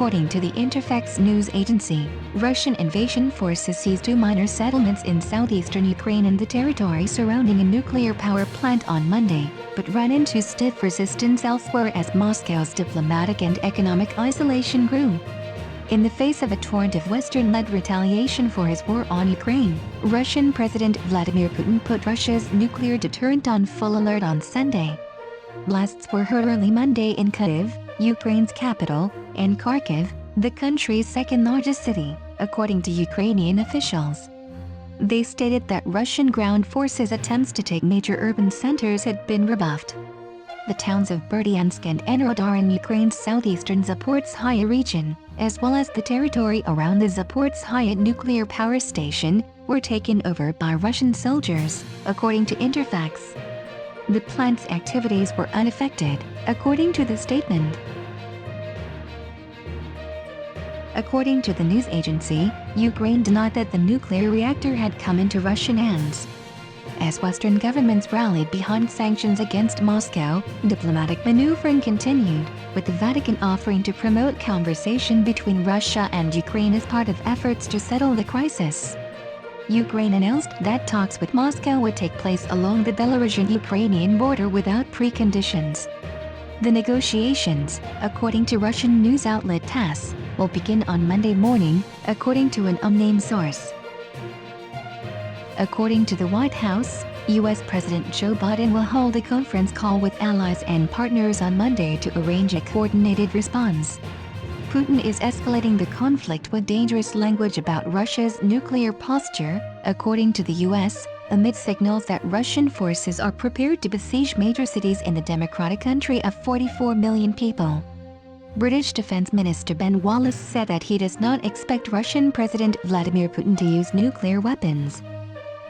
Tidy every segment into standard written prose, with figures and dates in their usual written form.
according to the Interfax news agency. Russian invasion forces seized 2 minor settlements in southeastern Ukraine and the territory surrounding a nuclear power plant on Monday, but ran into stiff resistance elsewhere as Moscow's diplomatic and economic isolation grew. In the face of a torrent of Western-led retaliation for his war on Ukraine, Russian President Vladimir Putin put Russia's nuclear deterrent on full alert on Sunday. Blasts were heard early Monday in Kyiv, Ukraine's capital, and Kharkiv, the country's second-largest city, according to Ukrainian officials. They stated that Russian ground forces' attempts to take major urban centers had been rebuffed. The towns of Berdyansk and Enerhodar in Ukraine's southeastern Zaporizhzhia region, as well as the territory around the Zaporizhzhia nuclear power station, were taken over by Russian soldiers, according to Interfax. The plant's activities were unaffected, according to the statement. According to the news agency, Ukraine denied that the nuclear reactor had come into Russian hands. As Western governments rallied behind sanctions against Moscow, diplomatic maneuvering continued, with the Vatican offering to promote conversation between Russia and Ukraine as part of efforts to settle the crisis. Ukraine announced that talks with Moscow would take place along the Belarusian-Ukrainian border without preconditions. The negotiations, according to Russian news outlet TASS, will begin on Monday morning, according to an unnamed source. According to the White House, U.S. President Joe Biden will hold a conference call with allies and partners on Monday to arrange a coordinated response. Putin is escalating the conflict with dangerous language about Russia's nuclear posture, according to the U.S., amid signals that Russian forces are prepared to besiege major cities in the democratic country of 44 million people. British Defense Minister Ben Wallace said that he does not expect Russian President Vladimir Putin to use nuclear weapons.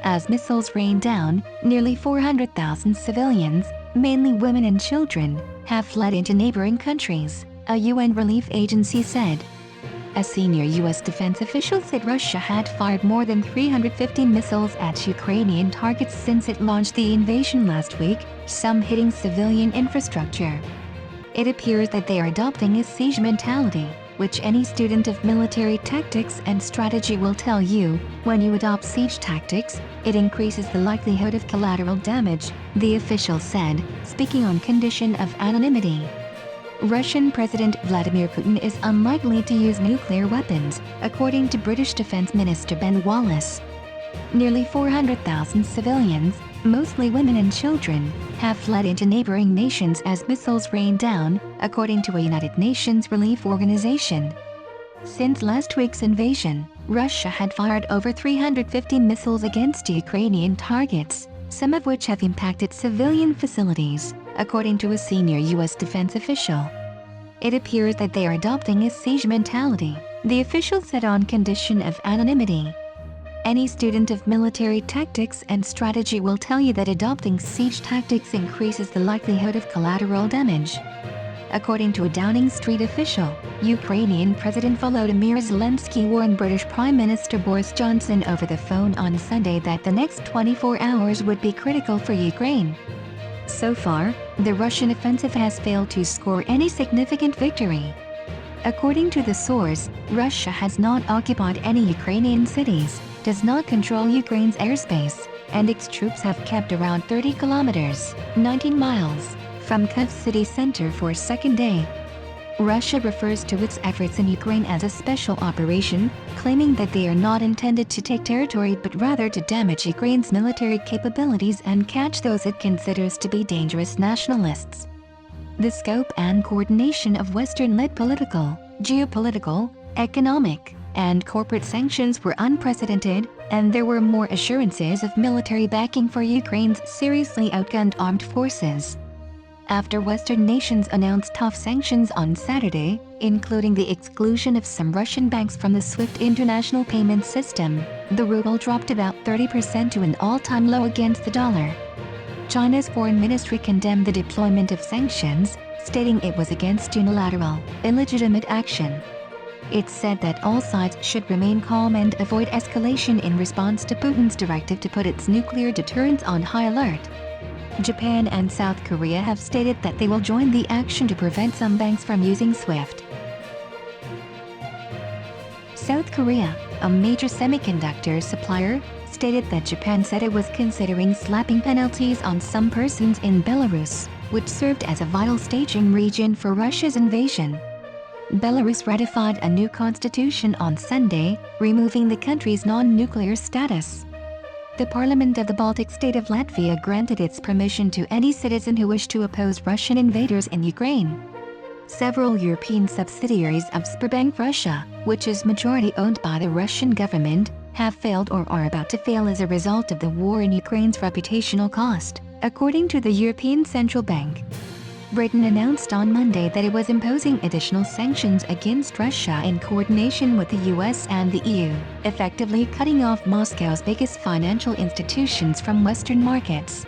As missiles rain down, nearly 400,000 civilians, mainly women and children, have fled into neighboring countries, a UN relief agency said. A senior U.S. defense official said Russia had fired more than 350 missiles at Ukrainian targets since it launched the invasion last week, some hitting civilian infrastructure. It appears that they are adopting a siege mentality, which any student of military tactics and strategy will tell you. When you adopt siege tactics, it increases the likelihood of collateral damage, the official said, speaking on condition of anonymity. Russian President Vladimir Putin is unlikely to use nuclear weapons, according to British Defense Minister Ben Wallace. Nearly 400,000 civilians, mostly women and children, have fled into neighboring nations as missiles rain down, according to a United Nations relief organization. Since last week's invasion, Russia had fired over 350 missiles against Ukrainian targets, some of which have impacted civilian facilities, according to a senior U.S. defense official. It appears that they are adopting a siege mentality, the official said on condition of anonymity. Any student of military tactics and strategy will tell you that adopting siege tactics increases the likelihood of collateral damage. According to a Downing Street official, Ukrainian President Volodymyr Zelensky warned British Prime Minister Boris Johnson over the phone on Sunday that the next 24 hours would be critical for Ukraine. So far, the Russian offensive has failed to score any significant victory. According to the source, Russia has not occupied any Ukrainian cities, does not control Ukraine's airspace, and its troops have kept around 30 kilometers, 19 miles, from Kyiv city center for a second day. Russia refers to its efforts in Ukraine as a special operation, claiming that they are not intended to take territory but rather to damage Ukraine's military capabilities and catch those it considers to be dangerous nationalists. The scope and coordination of Western-led political, geopolitical, economic, and corporate sanctions were unprecedented, and there were more assurances of military backing for Ukraine's seriously outgunned armed forces. After Western nations announced tough sanctions on Saturday, including the exclusion of some Russian banks from the SWIFT international payment system, the ruble dropped about 30% to an all-time low against the dollar. China's foreign ministry condemned the deployment of sanctions, stating it was against unilateral, illegitimate action. It said that all sides should remain calm and avoid escalation in response to Putin's directive to put its nuclear deterrence on high alert. Japan and South Korea have stated that they will join the action to prevent some banks from using SWIFT. South Korea, a major semiconductor supplier, stated that Japan said it was considering slapping penalties on some persons in Belarus, which served as a vital staging region for Russia's invasion. Belarus ratified a new constitution on Sunday, removing the country's non-nuclear status. The Parliament of the Baltic state of Latvia granted its permission to any citizen who wished to oppose Russian invaders in Ukraine. Several European subsidiaries of Sberbank Russia, which is majority owned by the Russian government, have failed or are about to fail as a result of the war in Ukraine's reputational cost, according to the European Central Bank. Britain announced on Monday that it was imposing additional sanctions against Russia in coordination with the US and the EU, effectively cutting off Moscow's biggest financial institutions from Western markets.